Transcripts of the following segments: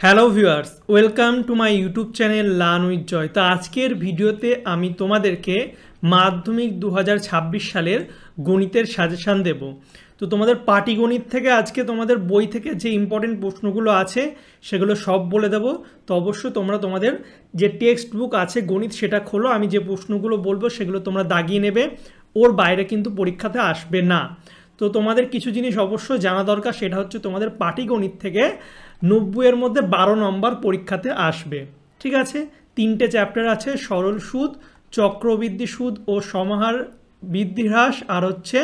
Hello viewers, welcome to my YouTube channel learn with Joy. তো আজকের ভিডিওতে আমি তোমাদেরকে মাধ্যমিক 2026 সালের গণিতের সাজেশান দেব। তো তোমাদের পাটিগণিত থেকে আজকে তোমাদের বই থেকে যে ইম্পর্টেন্ট প্রশ্নগুলো আছে সেগুলো সব বলে দেব। তো অবশ্যই তোমরা তোমাদের যে টেক্সট বুক আছে গণিত সেটা খোলো, আমি যে প্রশ্নগুলো বলবো সেগুলো তোমরা দাগিয়ে নেবে, ওর বাইরে কিন্তু পরীক্ষাতে আসবে না। তো তোমাদের কিছু জিনিস অবশ্যই জানা দরকার, সেটা হচ্ছে তোমাদের পাটিগণিত থেকে 90-এর মধ্যে 12 নম্বর পরীক্ষাতে আসবে। ঠিক আছে, 3টে চ্যাপ্টার আছে, সরল সুদ, চক্রবৃদ্ধি সুদ ও সমাহার বৃদ্ধি হ্রাস, আর হচ্ছে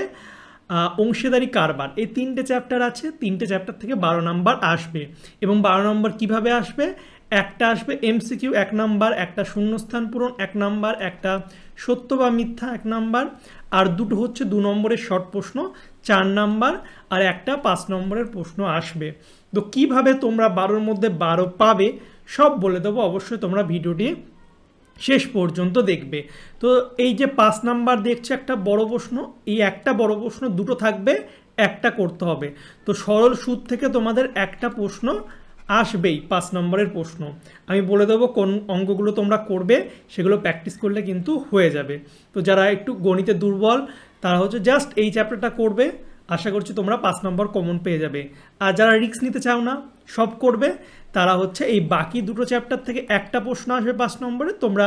অংশীদারি কারবার। এই 3টে চ্যাপ্টার আছে, 3টে চ্যাপ্টার থেকে 12 নম্বর আসবে। এবং 12 নম্বর কিভাবে আসবে? একটা আসবে এমসিকিউ 1 নাম্বার, একটা শূন্যস্থান পূরণ 1 নাম্বার, একটা সত্য বা মিথ্যা 1 নাম্বার, আর দুটো হচ্ছে 2 নম্বরের শর্ট প্রশ্ন 4 নাম্বার, আর একটা 5 নম্বরের প্রশ্ন আসবে। তো কিভাবে তোমরা 12-র মধ্যে 12 পাবে সব বলে দেবো, অবশ্যই তোমরা ভিডিওটি শেষ পর্যন্ত দেখবে। তো এই যে 5 নাম্বার দেখছে একটা বড় প্রশ্ন, এই একটা বড় প্রশ্ন দুটো থাকবে, একটা করতে হবে। তো সরল সুদ থেকে তোমাদের একটা প্রশ্ন আসবেই, 5 নম্বরের প্রশ্ন। আমি বলে দেবো কোন অঙ্কগুলো তোমরা করবে, সেগুলো প্র্যাকটিস করলে কিন্তু হয়ে যাবে। তো যারা একটু গণিতে দুর্বল তারা হচ্ছে জাস্ট এই চ্যাপ্টারটা করবে, আশা করছি তোমরা 5 নম্বর কমন পেয়ে যাবে। আর যারা রিস্ক নিতে চাও না, সব করবে, তারা হচ্ছে এই বাকি দুটো চ্যাপ্টার থেকে একটা প্রশ্ন আসবে 5 নম্বরে, তোমরা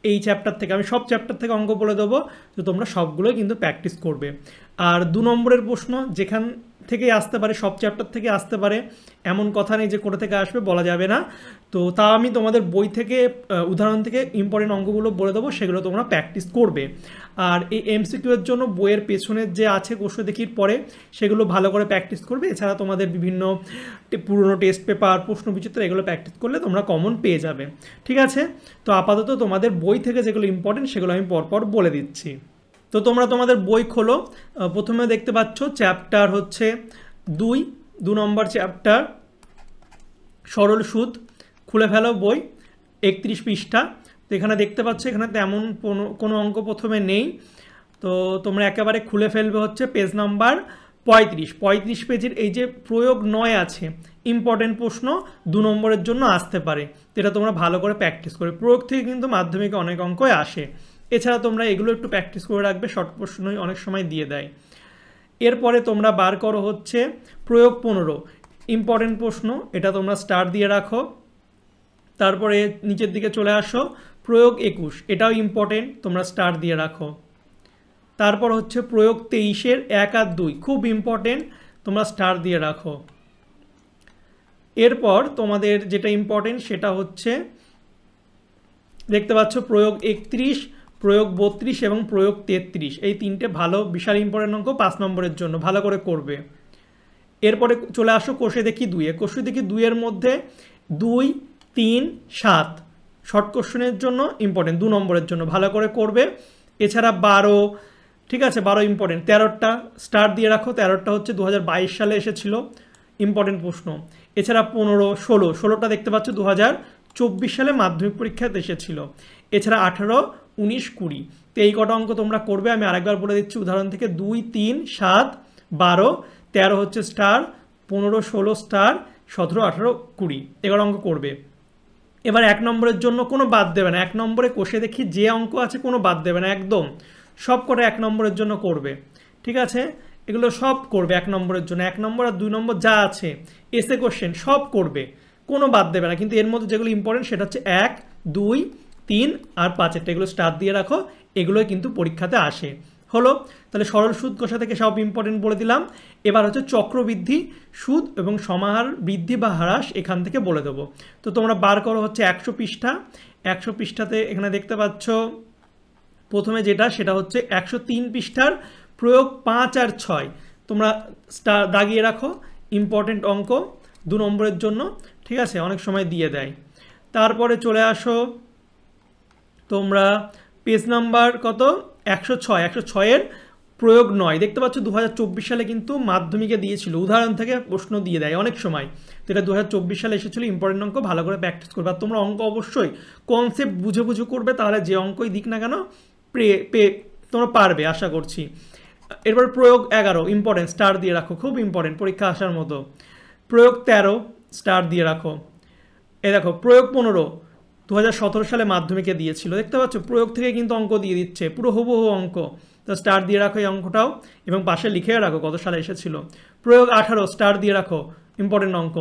এই চ্যাপ্টার থেকে, আমি সব চ্যাপ্টার থেকে অঙ্ক বলে দেবো, তো তোমরা সবগুলোই কিন্তু প্র্যাকটিস করবে। আর 2 নম্বরের প্রশ্ন যেখান থেকে আসতে পারে, সব চ্যাপ্টার থেকে আসতে পারে, এমন কথা নেই যে কোথা থেকে আসবে বলা যাবে না। তো তা আমি তোমাদের বই থেকে উদাহরণ থেকে ইম্পর্টেন্ট অঙ্কগুলো বলে দেবো, সেগুলো তোমরা প্র্যাকটিস করবে। আর এই এমসিকিউ এর জন্য বইয়ের পেছনের যে আছে কোশ্চেন দেখির পরে, সেগুলো ভালো করে প্র্যাকটিস করবে। এছাড়া তোমাদের বিভিন্ন পুরনো টেস্ট পেপার, প্রশ্নবিচিত্র, এগুলো প্র্যাকটিস করলে তোমরা কমন পেয়ে যাবে। ঠিক আছে, তো আপাতত তোমাদের বই থেকে যেগুলো ইম্পর্টেন্ট সেগুলো আমি পরপর বলে দিচ্ছি। তো তোমরা তোমাদের বই খোলো, প্রথমে দেখতে পাচ্ছ চ্যাপ্টার হচ্ছে 2 নম্বর চ্যাপ্টার সরল সুদ। খুলে ফেলো বই, 31 পৃষ্ঠা। তো এখানে দেখতে পাচ্ছ এখানে তেমন কোনো অঙ্ক প্রথমে নেই, তো তোমরা একেবারে খুলে ফেলবে হচ্ছে পেজ নাম্বার 35 পেজের এই যে প্রয়োগ 9 আছে, ইম্পর্টেন্ট প্রশ্ন 2 নম্বরের জন্য আসতে পারে। তো এটা তোমরা ভালো করে প্র্যাকটিস করবে, প্রয়োগ থেকে কিন্তু মাধ্যমিকে অনেক অঙ্কই আসে। এছাড়া তোমরা এগুলো একটু প্র্যাকটিস করে রাখবে, শর্ট প্রশ্নই অনেক সময় দিয়ে দেয়। এরপরে তোমরা বার করো হচ্ছে প্রয়োগ 15, ইম্পর্টেন্ট প্রশ্ন, এটা তোমরা স্টার দিয়ে রাখো। তারপরে নিচের দিকে চলে আসো প্রয়োগ 21, এটাও ইম্পর্টেন্ট, তোমরা স্টার দিয়ে রাখো। তারপর হচ্ছে প্রয়োগ 23-এর 1 আর 2, খুব ইম্পর্টেন্ট, তোমরা স্টার দিয়ে রাখো। এরপর তোমাদের যেটা ইম্পর্টেন্ট সেটা হচ্ছে দেখতে পাচ্ছ প্রয়োগ 31, প্রয়োগ 32 এবং প্রয়োগ 33, এই 3টে ভালো বিশাল ইম্পর্টেন্ট অঙ্ক 5 নম্বরের জন্য, ভালো করে করবে। এরপরে চলে আসো কোষে দেখি 2-এ। কোষে দেখি 2-এর মধ্যে 2, 3, 7 শর্ট কোশ্চেনের জন্য ইম্পর্টেন্ট, 2 নম্বরের জন্য ভালো করে করবে। এছাড়া 12, ঠিক আছে 12 ইম্পর্টেন্ট, 13টা স্টার দিয়ে রাখো, 13টা হচ্ছে 2022 সালে এসেছিল, ইম্পর্টেন্ট প্রশ্ন। এছাড়া 15, 16টা দেখতে পাচ্ছ 2024 সালে মাধ্যমিক পরীক্ষাতে এসেছিল। এছাড়া 18, 19, 20, তো এই কটা অঙ্ক তোমরা করবে। আমি আরেকবার বলে দিচ্ছি উদাহরণ থেকে, 2, 3, 7, 12, 13 হচ্ছে স্টার, 15, 16 স্টার, 17, 18, 20, এগুলো অঙ্ক করবে। এবার 1 নম্বরের জন্য কোনো বাদ দেবে না, 1 নম্বরে কোষে দেখি যে অঙ্ক আছে কোনো বাদ দেবে না, একদম সব কটা 1 নম্বরের জন্য করবে। ঠিক আছে, এগুলো সব করবে 1 নম্বরের জন্য, 1 নম্বর আর 2 নম্বর যা আছে এসে কোশ্চেন সব করবে, কোনো বাদ দেবে না। কিন্তু এর মধ্যে যেগুলো ইম্পর্টেন্ট সেটা হচ্ছে 1, 2, 3 আর 5, এগুলো স্টার দিয়ে রাখো, এগুলোই কিন্তু পরীক্ষাতে আসে। হলো, তাহলে সরল সুদ কষা থেকে সব ইম্পর্টেন্ট বলে দিলাম। এবার হচ্ছে চক্রবৃদ্ধি সুদ এবং সমাহার বৃদ্ধি বা হ্রাস, এখান থেকে বলে দেবো। তো তোমরা বার করো হচ্ছে 100 পৃষ্ঠা। 100 পৃষ্ঠাতে এখানে দেখতে পাচ্ছ প্রথমে যেটা সেটা হচ্ছে 103 পৃষ্ঠার প্রয়োগ 5 আর 6, তোমরা স্টার দাগিয়ে রাখো, ইম্পর্টেন্ট অঙ্ক 2 নম্বরের জন্য। ঠিক আছে, অনেক সময় দিয়ে দেয়। তারপরে চলে আসো তোমরা পেজ নাম্বার কত, 106-এর প্রয়োগ 9, দেখতে পাচ্ছ 2024 সালে কিন্তু মাধ্যমিকে দিয়েছিল, উদাহরণ থেকে প্রশ্ন দিয়ে দেয় অনেক সময়। তো এটা 2024 সালে এসেছিলো, ইম্পর্টেন্ট অঙ্ক, ভালো করে প্র্যাকটিস করবে। আর তোমরা অঙ্ক অবশ্যই কনসেপ্ট বুঝে বুঝে করবে, তাহলে যে অঙ্কই দিক না কেন তোমরা পারবে আশা করছি। এরপর প্রয়োগ 11, ইম্পর্টেন্ট, স্টার দিয়ে রাখো, খুব ইম্পর্টেন্ট, পরীক্ষা আসার মতো। প্রয়োগ 13 স্টার দিয়ে রাখো। এই দেখো প্রয়োগ 15 2017 সালে মাধ্যমিকে দিয়েছিল, দেখতে পাচ্ছ প্রয়োগ থেকে কিন্তু অঙ্ক দিয়ে দিচ্ছে, পুরো হুবহু অঙ্ক। তো স্টার দিয়ে রাখো এই অঙ্কটাও, এবং পাশে লিখে রাখো কত সালে এসেছিল। প্রয়োগ 18 স্টার দিয়ে রাখো, ইম্পর্টেন্ট অঙ্ক।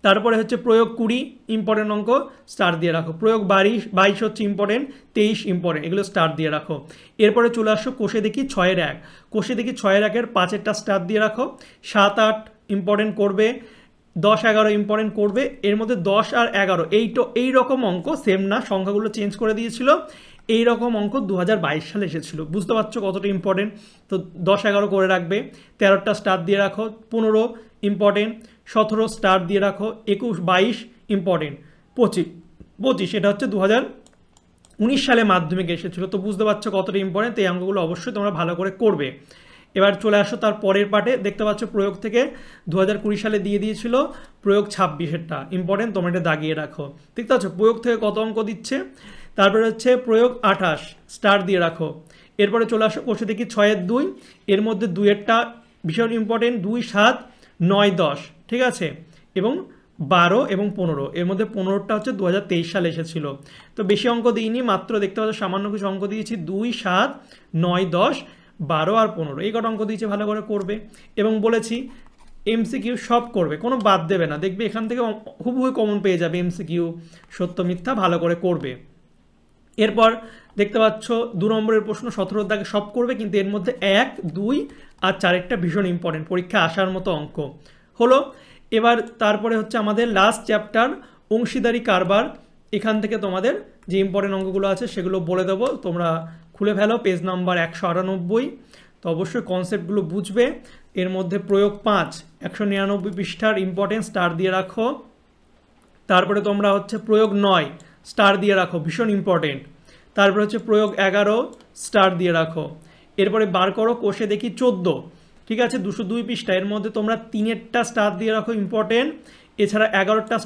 তারপরে হচ্ছে প্রয়োগ 20 ইম্পর্টেন্ট অঙ্ক, স্টার দিয়ে রাখো। প্রয়োগ 22 হচ্ছে ইম্পর্টেন্ট, 23 ইম্পর্টেন্ট, এগুলো স্টার দিয়ে রাখো। এরপরে চলে আসো কোষে দেখি 6-এর 1, কোষে দেখি 6-এর 1-এর 5-এরটা স্টার দিয়ে রাখো। 7-8 ইম্পর্টেন্ট করবে, 10-11 ইম্পর্টেন্ট করবে। এর মধ্যে 10 আর 11 এই রকম অঙ্ক সেম না, সংখ্যাগুলো চেঞ্জ করে দিয়েছিল। এই রকম অঙ্ক 2022 সালে এসেছিল, বুঝতে পারছো কতটা ইম্পর্টেন্ট। তো 10-11 করে রাখবে। 13টা স্টার দিয়ে রাখো। 15 ইম্পর্টেন্ট। 17 স্টার দিয়ে রাখো। 21-22 ইম্পর্টেন্ট। 25 এটা হচ্ছে 2019 সালে মাধ্যমিকে এসেছিল, তো বুঝতে পারছো কতটা ইম্পর্টেন্ট। তো এই অঙ্কগুলো অবশ্যই তোমরা ভালো করে করবে। এবার চলে আসো তার পরের পার্টে, দেখতে পাচ্ছ প্রয়োগ থেকে 2020 সালে দিয়ে দিয়েছিল, প্রয়োগ 26-এরটা ইম্পর্টেন্ট, তোমরা এটা দাগিয়ে রাখো। দেখতে পাচ্ছ প্রয়োগ থেকে কত অঙ্ক দিচ্ছে। তারপরে হচ্ছে প্রয়োগ 28 স্টার দিয়ে রাখো। এরপরে চলে আসো কোষে দেখি 6-এর 2, এর মধ্যে 2-এরটা ভীষণ ইম্পর্টেন্ট, 2, 7, 9, 10, ঠিক আছে, এবং 12 এবং 15, এর মধ্যে 15টা হচ্ছে 2023 সালে এসেছিল। তো বেশি অঙ্ক দিইনি, মাত্র দেখতে পাচ্ছ সামান্য কিছু অঙ্ক দিয়েছি, 2, 7, 9, 10, 12 আর 15, এই কটা অঙ্ক দিয়েছে, ভালো করে করবে। এবং বলেছি এমসিকিউ সব করবে, কোনো বাদ দেবে না, দেখবে এখান থেকে হুবহু কমন পেয়ে যাবে। এমসিকিউ সত্য মিথ্যা ভালো করে করবে। এরপর দেখতে পাচ্ছ 2 নম্বরের প্রশ্ন 17 দাগে সব করবে, কিন্তু এর মধ্যে 1, 2 আর 4-একটা ভীষণ ইম্পর্টেন্ট, পরীক্ষা আসার মতো অঙ্ক হলো। এবার তারপরে হচ্ছে আমাদের লাস্ট চ্যাপ্টার অংশীদারি কারবার। এখান থেকে তোমাদের যে ইম্পর্টেন্ট অঙ্কগুলো আছে সেগুলো বলে দেবো, তোমরা খুলে ফেলো পেজ নাম্বার 198। তো অবশ্যই কনসেপ্টগুলো বুঝবে। এর মধ্যে প্রয়োগ 5 199 পৃষ্ঠার ইম্পর্টেন্ট, স্টার দিয়ে রাখো। তারপরে তোমরা হচ্ছে প্রয়োগ 9 স্টার দিয়ে রাখো, ভীষণ ইম্পর্টেন্ট। তারপরে হচ্ছে প্রয়োগ 11 স্টার দিয়ে রাখো। এরপরে বার করো কোষে দেখি 14, ঠিক আছে, 202 পৃষ্ঠা, এর মধ্যে তোমরা 3-এরটা স্টার দিয়ে রাখো, ইম্পর্টেন্ট। এছাড়া 11টা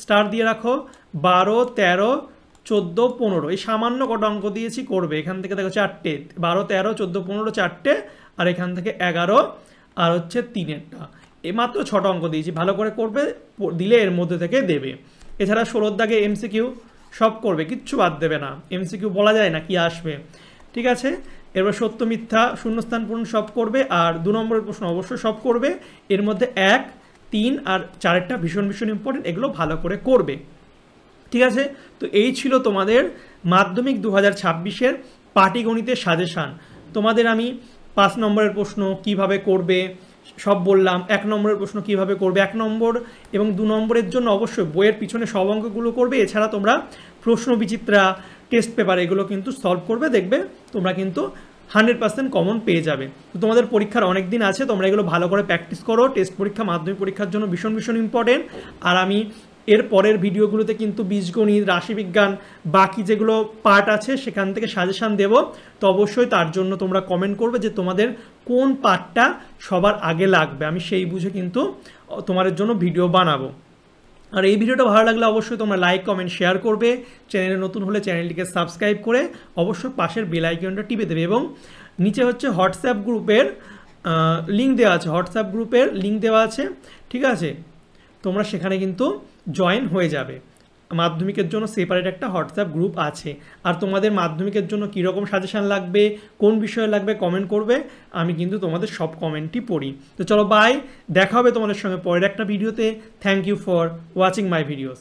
স্টার দিয়ে রাখো। 12, 13, 14, 15, এই সামান্য কটা অঙ্ক দিয়েছি, করবে। এখান থেকে দেখো 4টে, 12, 13, 14, 15, 4টে, আর এখান থেকে 11 আর হচ্ছে 3-এরটা, এই মাত্র 6টা অঙ্ক দিয়েছি, ভালো করে করবে, দিলে এর মধ্যে থেকে দেবে। এছাড়া 16 দাগে এমসিকিউ সব করবে, কিচ্ছু বাদ দেবে না, এমসিকিউ বলা যায় না কি আসবে, ঠিক আছে। এরপর সত্য মিথ্যা শূন্যস্থান পূরণ সব করবে, আর 2 নম্বরের প্রশ্ন অবশ্যই সব করবে। এর মধ্যে 1, 3 আর 4-একটা ভীষণ ভীষণ ইম্পর্টেন্ট, এগুলো ভালো করে করবে, ঠিক আছে। তো এই ছিল তোমাদের মাধ্যমিক 2026-এর পাটিগণিতের সাজেশান। তোমাদের আমি 5 নম্বরের প্রশ্ন কিভাবে করবে সব বললাম, 1 নম্বরের প্রশ্ন কিভাবে করবে 1 নম্বর, এবং 2 নম্বরের জন্য অবশ্যই বইয়ের পিছনে সব অঙ্কগুলো করবে। এছাড়া তোমরা প্রশ্ন বিচিত্রা, টেস্ট পেপার, এগুলো কিন্তু সলভ করবে, দেখবে তোমরা কিন্তু 100% কমন পেয়ে যাবে। তো তোমাদের পরীক্ষার অনেক দিন আছে, তোমরা এগুলো ভালো করে প্র্যাকটিস করো। টেস্ট পরীক্ষা, মাধ্যমিক পরীক্ষার জন্য ভীষণ ভীষণ ইম্পর্টেন্ট। আর আমি এর পরের ভিডিওগুলোতে কিন্তু বীজগণিত, রাশিবিজ্ঞান, বাকি যেগুলো পার্ট আছে সেখান থেকে সাজেশান দেব। তো অবশ্যই তার জন্য তোমরা কমেন্ট করবে যে তোমাদের কোন পার্টটা সবার আগে লাগবে, আমি সেই বুঝে কিন্তু তোমাদের জন্য ভিডিও বানাবো। আর এই ভিডিওটা ভালো লাগলে অবশ্যই তোমরা লাইক, কমেন্ট, শেয়ার করবে। চ্যানেলে নতুন হলে চ্যানেলটিকে সাবস্ক্রাইব করে অবশ্যই পাশের বেল আইকনটা টিপে দেবে। এবং নিচে হচ্ছে হোয়াটসঅ্যাপ গ্রুপের লিঙ্ক দেওয়া আছে, হোয়াটসঅ্যাপ গ্রুপের লিঙ্ক দেওয়া আছে, ঠিক আছে, তোমরা সেখানে কিন্তু জয়েন হয়ে যাবে। মাধ্যমিকের জন্য সেপারেট একটা হোয়াটসঅ্যাপ গ্রুপ আছে। আর তোমাদের মাধ্যমিকের জন্য কীরকম সাজেশান লাগবে, কোন বিষয়ে লাগবে কমেন্ট করবে, আমি কিন্তু তোমাদের সব কমেন্টই পড়ি। তো চলো বাই, দেখা হবে তোমাদের সঙ্গে পরের একটা ভিডিওতে। Thank you for watching my videos.